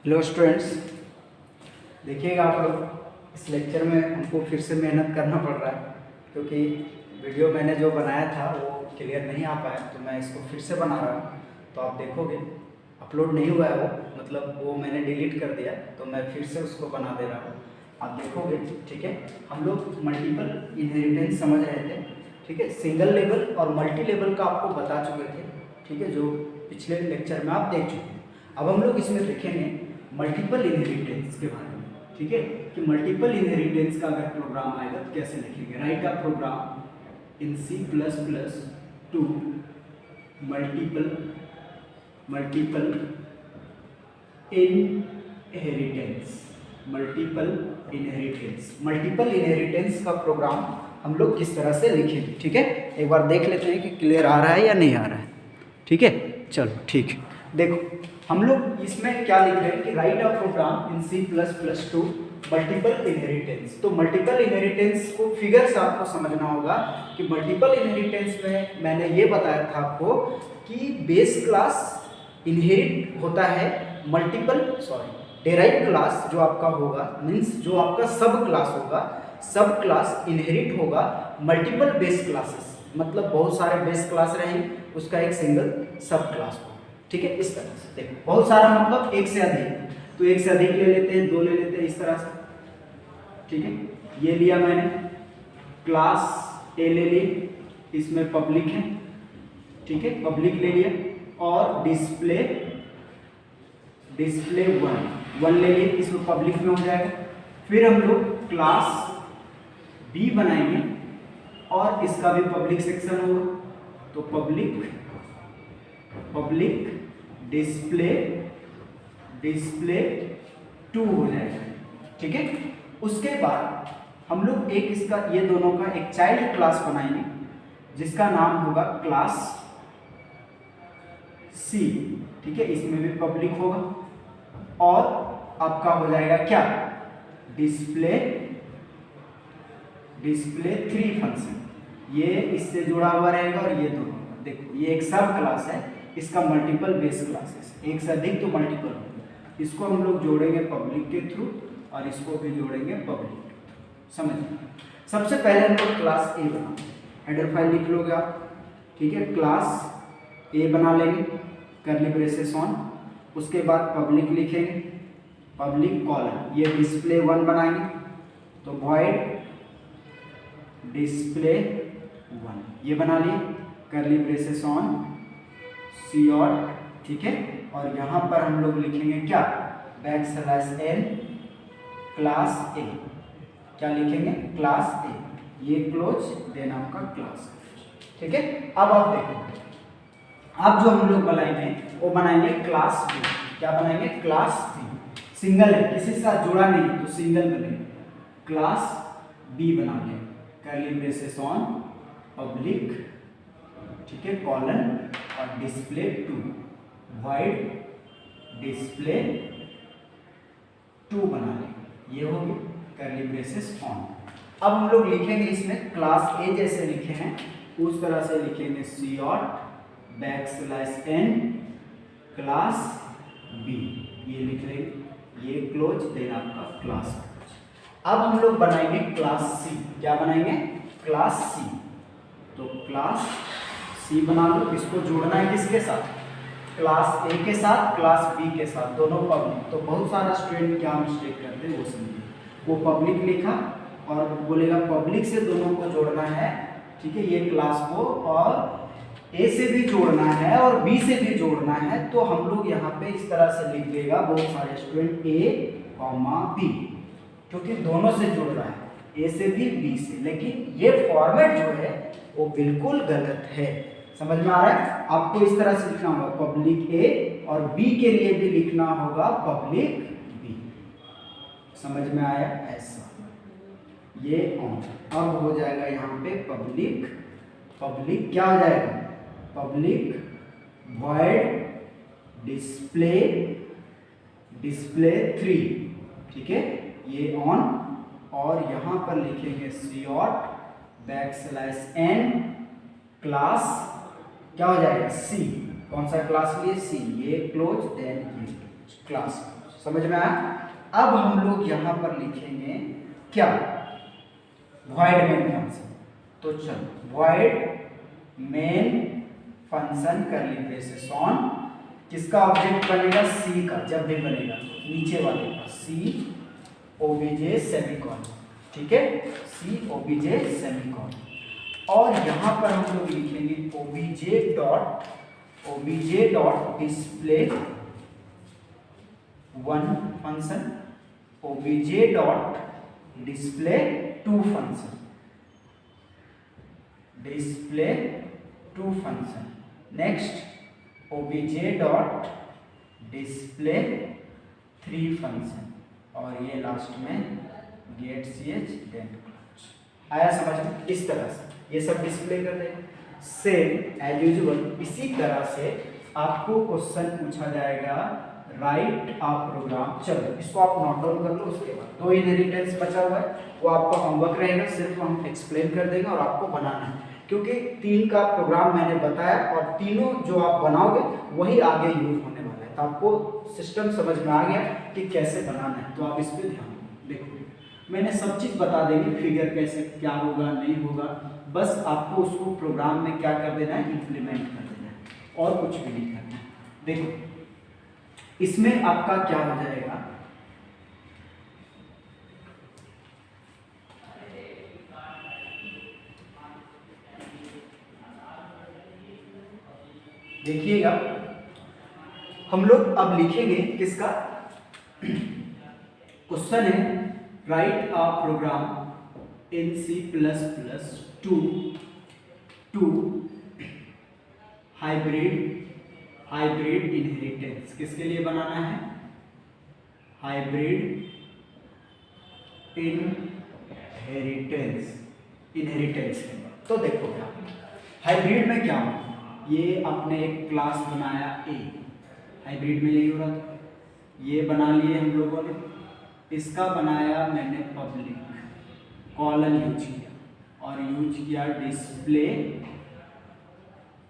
Hello students, देखिएगा आप लोग इस लेक्चर में हमको फिर से मेहनत करना पड़ रहा है क्योंकि वीडियो मैंने जो बनाया था वो क्लियर नहीं आ पाया, तो मैं इसको फिर से बना रहा हूँ। तो आप देखोगे अपलोड नहीं हुआ है वो, मतलब वो मैंने डिलीट कर दिया, तो मैं फिर से उसको बना दे रहा हूँ। आप देखोगे, ठीक है। हम लोग मल्टीपल इनहेरिटेंस समझ रहे थे, ठीक है। सिंगल लेवल और मल्टी लेवल का आपको बता चुके थे, ठीक है, जो पिछले लेक्चर में आप देख चुके हैं। अब हम लोग इसमें देखेंगे मल्टीपल इनहेरिटेंस के बारे में, ठीक है, कि मल्टीपल इनहेरिटेंस का अगर प्रोग्राम आएगा तो कैसे लिखेंगे। Write a program in C++ to multiple inheritance का प्रोग्राम हम लोग किस तरह से लिखेंगे, ठीक है। एक बार देख लेते हैं कि क्लियर आ रहा है या नहीं आ रहा है, ठीक है। चलो ठीक है, देखो हम लोग इसमें क्या लिख रहे हैं कि write a program in C++ to multiple inheritance. तो मल्टीपल इनहेरिटेंस को फिगर से आपको समझना होगा कि मल्टीपल इनहेरिटेंस में मैंने ये बताया था आपको कि बेस क्लास इनहेरिट होता है डेराइव क्लास जो आपका होगा, मीन्स जो आपका सब क्लास होगा, सब क्लास इनहेरिट होगा मल्टीपल बेस क्लासेस, मतलब बहुत सारे बेस क्लास रहेंगे, उसका एक सिंगल सब क्लास होगा, ठीक है। इस तरह से देखो, बहुत सारा मतलब एक से अधिक, तो एक से अधिक ले लेते हैं, दो ले लेते हैं, इस तरह से, ठीक है। ये लिया मैंने क्लास ए ले ली, इसमें पब्लिक है, ठीक है, पब्लिक ले लिया, और डिस्प्ले वन ले लिए, इसमें पब्लिक में हो जाएगा। फिर हम लोग क्लास बी बनाएंगे और इसका भी पब्लिक सेक्शन होगा, तो पब्लिक डिस्प्ले 2 हो जाएगा, ठीक है। उसके बाद हम लोग एक इसका, ये दोनों का एक चाइल्ड क्लास बनाएंगे जिसका नाम होगा क्लास सी, ठीक है, इसमें भी पब्लिक होगा, और आपका हो जाएगा क्या, डिस्प्ले 3 फंक्शन, ये इससे जुड़ा हुआ रहेगा, और ये दोनों, देखो ये एक सब क्लास है, इसका मल्टीपल बेस क्लासेस, एक से अधिक तो मल्टीपल होगा। इसको हम लोग जोड़ेंगे पब्लिक के थ्रू और इसको भी जोड़ेंगे पब्लिक, समझिए। सबसे पहले हम लोग क्लास ए बनाएंगे, हेडर फाइल लिख लोगे आप, ठीक है, क्लास ए बना लेंगे, कर्ली ब्रेसेस ऑन, उसके बाद पब्लिक लिखेंगे, पब्लिक कॉलन, ये डिस्प्ले 1 बनाएंगे, तो वॉइड डिस्प्ले 1 ये बना लिए, कर्ली ब्रेसेस ऑन COUT, ठीक है। और यहाँ पर हम लोग लिखेंगे क्या, \n क्लास ए, क्या लिखेंगे, क्लास ए, ये क्लोज, देन आपका क्लास, ठीक है। अब आप देखो, अब जो हम लोग बनाएंगे वो बनाएंगे क्लास बी, क्या बनाएंगे, क्लास बी, सिंगल है, किसी के साथ जुड़ा नहीं तो सिंगल बनेगा, क्लास बी बना लें, कर्ली ब्रेसेस ऑन पब्लिक, ठीक है, कॉलन, और डिस्प्ले 2, वाइड डिस्प्ले 2 बना लें, ये होगी कर्ली ब्रेसेस ऑन। अब हम लोग लिखेंगे इसमें क्लास ए जैसे लिखे हैं उस तरह से लिखेंगे, COUT \n क्लास बी, ये लिख लेंगे, ये क्लोज, देन आपका क्लास। अब हम लोग बनाएंगे क्लास सी, क्या बनाएंगे, क्लास सी, तो क्लास सी बना लो, इसको जोड़ना है किसके साथ, क्लास ए के साथ, क्लास बी के साथ, दोनों पब्लिक। तो बहुत सारा स्टूडेंट क्या मिस्टेक करते हैं वो समझिए, वो पब्लिक लिखा और बोलेगा पब्लिक से दोनों को जोड़ना है, ठीक है, ये क्लास को, और ए से भी जोड़ना है और बी से भी जोड़ना है, तो हम लोग यहाँ पे इस तरह से लिख देगा बहुत सारे स्टूडेंट A, B, क्योंकि दोनों से जुड़ रहा है, ए से भी बी से, लेकिन ये फॉर्मेट जो है वो बिल्कुल गलत है, समझ में आ रहा है। आपको इस तरह से लिखना होगा, पब्लिक ए, और बी के लिए भी लिखना होगा पब्लिक बी, समझ में आया, ऐसा, ये ऑन। अब हो जाएगा यहाँ पे पब्लिक क्या हो जाएगा, पब्लिक वॉइड डिस्प्ले 3, ठीक है, ये ऑन, और यहाँ पर लिखेंगे COUT \n क्लास, क्या हो जाएगा, सी, कौन सा क्लास लिए, सी, ये क्लोज, देन ये क्लास, समझ में आया? अब हम लोग यहाँ पर लिखेंगे क्या, void main फंक्शन। तो चलो void main फंक्शन करली ब्रेसेस ऑन, किसका ऑब्जेक्ट बनेगा, सी का, जब भी बनेगा नीचे वाले का, सी ओबीजे सेमीकोलन, ठीक है, सी ओबीजे सेमीकोलन। और यहाँ पर हम लोग लिखेंगे OBJ dot display one function, OBJ dot display two function, display two function. Next OBJ dot display three function, और ये लास्ट में गेट ch देन क्लोज। आया समझ में? इस तरह से ये सब डिस्प्ले कर दें। सेम एज यूजुअल इसी तरह से आपको क्वेश्चन पूछा जाएगा, राइट अ प्रोग्राम। चलो इसको आप नोट डाउन कर लो। उसके बाद 2 इनहेरिटेंस बचा हुआ है, वो आपका होमवर्क रहेगा, सिर्फ हम एक्सप्लेन कर देंगे और आपको बनाना है, क्योंकि 3 का प्रोग्राम मैंने बताया और तीनों जो आप बनाओगे वही आगे यूज होने वाला है। तो आपको सिस्टम समझ में आ गया कि कैसे बनाना है, तो आप इस पर ध्यान देखो। मैंने सब चीज़ बता देंगे, फिगर कैसे क्या होगा नहीं होगा, बस आपको उसको प्रोग्राम में क्या कर देना है, इम्प्लीमेंट कर देना है, और कुछ भी नहीं करना है। देखो इसमें आपका क्या हो जाएगा, देखिएगा हम लोग अब लिखेंगे किसका क्वेश्चन है, write a program in C++ to hybrid inheritance. किसके लिए बनाना है, हाइब्रिड इनहेरिटेंस। तो देखो क्या हाइब्रिड में क्या हो, ये आपने एक क्लास बनाया ए, हाइब्रिड में यही हो रहा था, ये बना लिए हम लोगों ने, इसका बनाया मैंने पब्लिक, कॉलन यूज किया और यूज किया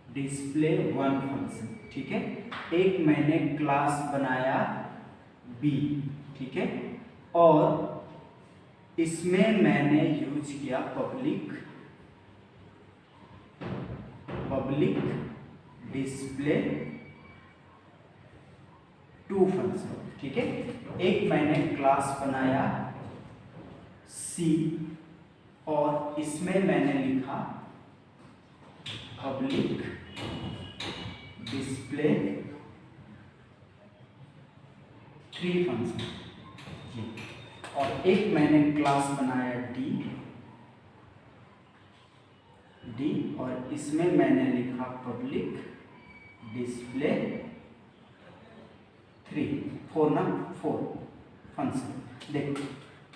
डिस्प्ले वन फंक्शन, ठीक है। एक मैंने क्लास बनाया बी, ठीक है, और इसमें मैंने यूज किया पब्लिक डिस्प्ले टू फंक्शन, ठीक है। एक मैंने क्लास बनाया सी और इसमें मैंने लिखा पब्लिक डिस्प्ले थ्री फंक्शन, और एक मैंने क्लास बनाया डी और इसमें मैंने लिखा पब्लिक डिस्प्ले 4 फंक्शन। देखो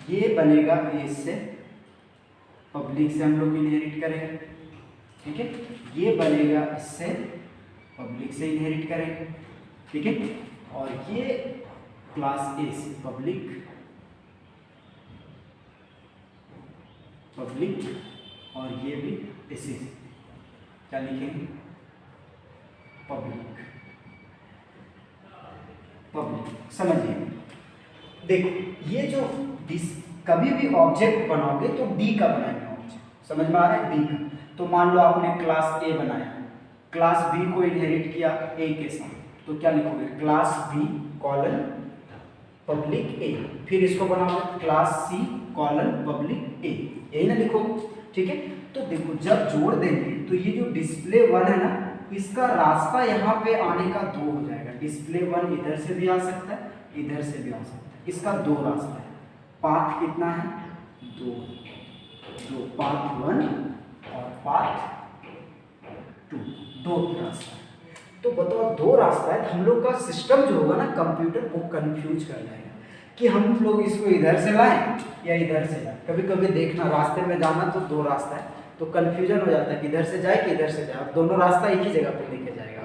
ये बनेगा, इससे पब्लिक से हम लोग इनहेरिट करेंगे, ठीक है। ये बनेगा, इससे पब्लिक से इनहेरिट करेंगे, ठीक है। और ये क्लास ए से पब्लिक और ये भी इसी से क्या लिखेंगे, पब्लिक। समझिए, देखो ये जो कभी भी ऑब्जेक्ट बनाओगे तो डी का बनाएंगे ऑब्जेक्ट, समझ में आ रहा है, डी का। तो मान लो आपने क्लास ए बनाया, क्लास बी को इनहेरिट किया ए के साथ, तो क्या लिखोगे, क्लास बी कॉलन पब्लिक ए, फिर इसको बनाओगे क्लास सी कॉलन पब्लिक ए, यही ना लिखोगे, ठीक है। तो देखो जब जोड़ देंगे तो ये जो डिस्प्ले वन है ना, इसका रास्ता यहाँ पे आने का 2 हो जाएगा। डिस्प्ले वन इधर से भी आ सकता है, इधर से भी आ सकता है, इसका 2 रास्ता है। पाथ कितना है, 2, पाथ 1 और पाथ 2, 2 रास्ता है। तो बताओ 2 रास्ता है, हम लोग का सिस्टम जो होगा ना, कंप्यूटर वो कंफ्यूज कर जाएगा कि हम लोग इसको इधर से लाएं या इधर से लाएं। कभी कभी देखना रास्ते में जाना तो 2 रास्ता है, तो कंफ्यूजन हो जाता है कि इधर से जाए कि इधर से जाए, और दोनों रास्ता एक ही जगह पे लेके जाएगा।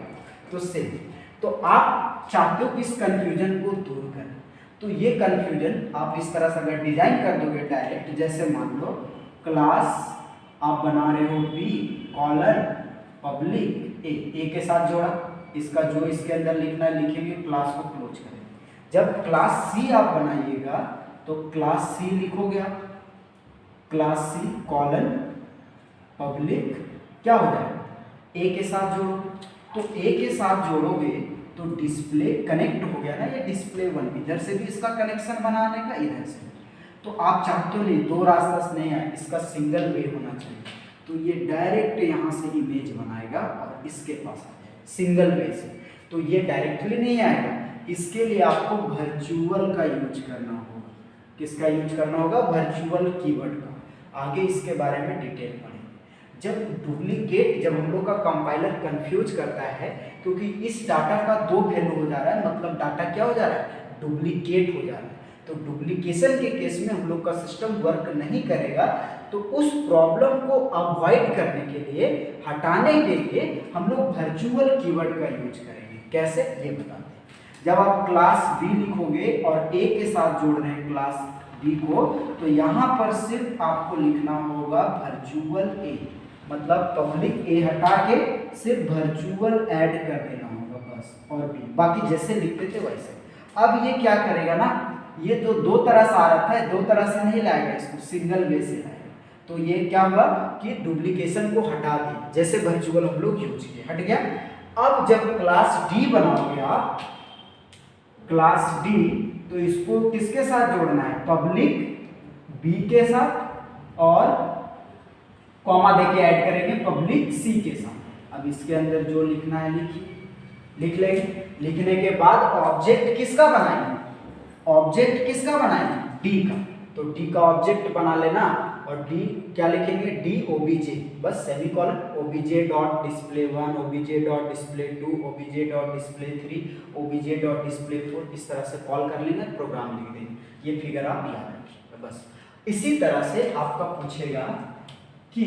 तो सेम, तो आप चाहते हो कि इस कंफ्यूजन को दूर करें, तो ये कंफ्यूजन आप इस तरह से अगर डिजाइन कर दोगे डायरेक्ट, जैसे मान लो क्लास आप बना रहे हो बी कॉलन पब्लिक ए के साथ जोड़ा, इसका जो इसके अंदर लिखना है लिखेंगे, क्लास को क्लोज करेंगे। जब क्लास सी आप बनाइएगा तो क्लास सी लिखोगे आप, क्लास सी कॉलन पब्लिक क्या हो जाएगा, ए के साथ जोड़ो, तो ए के साथ जोड़ोगे तो डिस्प्ले कनेक्ट हो गया ना, ये डिस्प्ले वन, इधर से भी इसका कनेक्शन बनाने का, इधर से। तो आप चाहते हो नहीं, दो रास्ता से नहीं आए, इसका सिंगल वे होना चाहिए, तो ये डायरेक्ट यहाँ से इमेज बनाएगा और इसके पास आ जाएगा सिंगल वे से। तो ये डायरेक्टली नहीं आएगा, इसके लिए आपको वर्चुअल का यूज करना होगा। किसका यूज करना होगा, वर्चुअल कीवर्ड का। आगे इसके बारे में डिटेल पढ़ेंगे। जब डुप्लीकेट, जब हम लोग का कंपाइलर कंफ्यूज करता है, क्योंकि इस डाटा का दो वैल्यू हो जा रहा है, मतलब डाटा क्या हो जा रहा है, डुप्लीकेट हो जा रहा है। तो डुप्लीकेशन के केस में हम लोग का सिस्टम वर्क नहीं करेगा, तो उस प्रॉब्लम को अवॉइड करने के लिए, हटाने के लिए हम लोग वर्चुअल कीवर्ड का यूज करेंगे। कैसे, ये बताते हैं। जब आप क्लास बी लिखोगे और ए के साथ जोड़ रहे हैं क्लास बी को, तो यहाँ पर सिर्फ आपको लिखना होगा वर्चुअल ए, मतलब पब्लिक ए हटा के सिर्फ वर्चुअल ऐड कर देना होगा बस, और बी बाकी जैसे लिखते थे वैसे। अब ये क्या करेगा ना, ये तो दो तरह से आ रहा था, दो तरह से नहीं लाएगा इसको, सिंगल वे से लाएगा। तो ये क्या हुआ कि डुप्लीकेशन को हटा दिया, जैसे वर्चुअल हम लोग यूज किए, हट गया। अब जब क्लास डी बनाओगे आप, क्लास डी, तो इसको किसके साथ जोड़ना है, पब्लिक बी के साथ, और कॉमा देके ऐड करेंगे पब्लिक सी के साथ। अब इसके अंदर जो लिखना है लिखिए, लिख लेंगे। लिखने के बाद ऑब्जेक्ट किसका बनाएंगे, ऑब्जेक्ट किसका बनाएंगे, डी का। तो डी का ऑब्जेक्ट बना लेना, और डी क्या लिखेंगे, डी ओबीजे, बस semicolon, OBJ dot display one, OBJ dot display two, OBJ dot display three, OBJ dot display four, इस तरह से कॉल कर लेंगे, प्रोग्राम लिख देंगे। ये फिगर आप याद रखिएगा बस। इसी तरह से आपका पूछेगा कि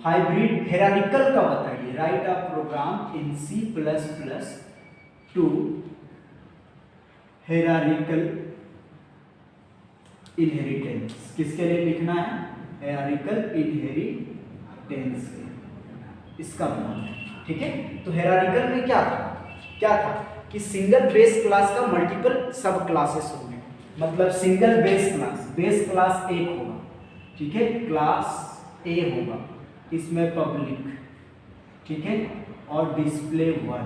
हाइब्रिड हेरारिकल का बताइए, write a program in C plus plus to hierarchical inheritance. किसके लिए लिखना है, हेरारिकल इनहेरिटेंस, इसका बनाना है, ठीक है। तो हेरारिकल में क्या था कि सिंगल बेस क्लास का मल्टीपल सब क्लासेस होंगे, मतलब सिंगल बेस क्लास एक होगा, ठीक है, क्लास ए होगा, इसमें पब्लिक, ठीक है, और डिस्प्ले वन,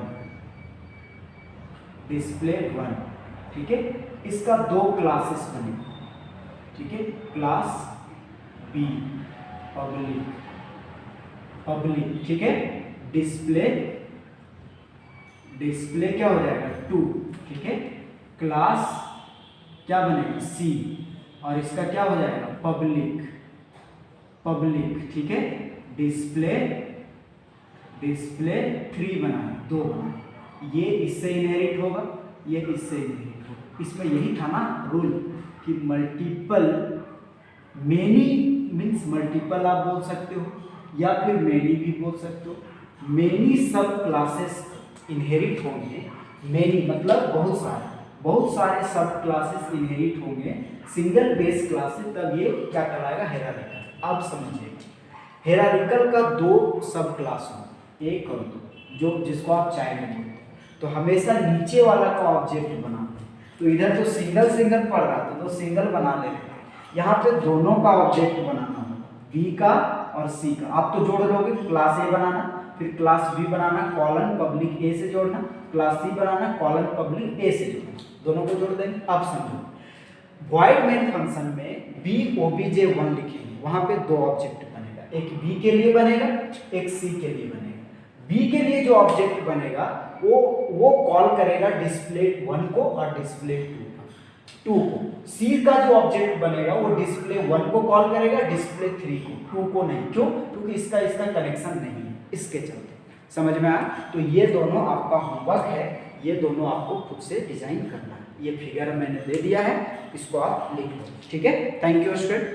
ठीक है, इसका दो क्लासेस बने, ठीक है, क्लास बी पब्लिक, ठीक है, डिस्प्ले क्या हो जाएगा, टू, ठीक है, क्लास क्या बनेगा, सी, और इसका क्या हो जाएगा, पब्लिक, ठीक है, डिस्प्ले थ्री बनाए, दो बनाए, ये इससे इनहेरिट होगा, ये इससे इनहेरिट होगा। इसमें यही था ना रूल कि मल्टीपल, मेनी मीन्स मल्टीपल आप बोल सकते हो, या फिर मेनी भी बोल सकते हो। मेनी सब क्लासेस इनहेरिट होंगे, मेनी मतलब बहुत सारे सब क्लासेस इनहेरिट होंगे सिंगल बेस क्लास से, तब ये क्या कहलाएगा, हेरारिकल। अब समझिए, हेरारिकल का दो सब क्लास हो, एक और दो, जो जिसको आप चाइल्ड बोलते हैं, तो हमेशा नीचे वाला का ऑब्जेक्ट बनाते हैं। तो इधर तो सिंगल पढ़ रहा था, तो सिंगल बना ले रहे हैं, यहाँ पे दोनों का ऑब्जेक्ट बनाना होगा, बी का और सी का। आप तो जोड़ लोगे, क्लास ए बनाना, फिर क्लास बी बनाना, कॉलन पब्लिक ए से जोड़ना, क्लास सी बनाना, कॉलन पब्लिक ए से जोड़ना, दोनों को जोड़ देंगे। अब समझो, वॉइड मेन फंक्शन में बी ओबीजे वन लिखेंगे, वहां पे दो ऑब्जेक्ट बनेगा, एक बी के लिए बनेगा, एक सी के लिए बनेगा। बी के लिए जो ऑब्जेक्ट बनेगा वो कॉल करेगा डिस्प्ले वन को और डिस्प्ले टू को। सी का जो ऑब्जेक्ट बनेगा वो डिस्प्ले वन को कॉल करेगा, डिस्प्ले थ्री को, टू को नहीं। क्यों? क्योंकि इसका कनेक्शन नहीं है, इसके चलते। समझ में आया? तो ये दोनों आपका होमवर्क है, ये दोनों आपको खुद से डिजाइन करना है। ये फिगर मैंने दे दिया है, इसको आप लिख लो। ठीक है, थैंक यू स्टूडेंट।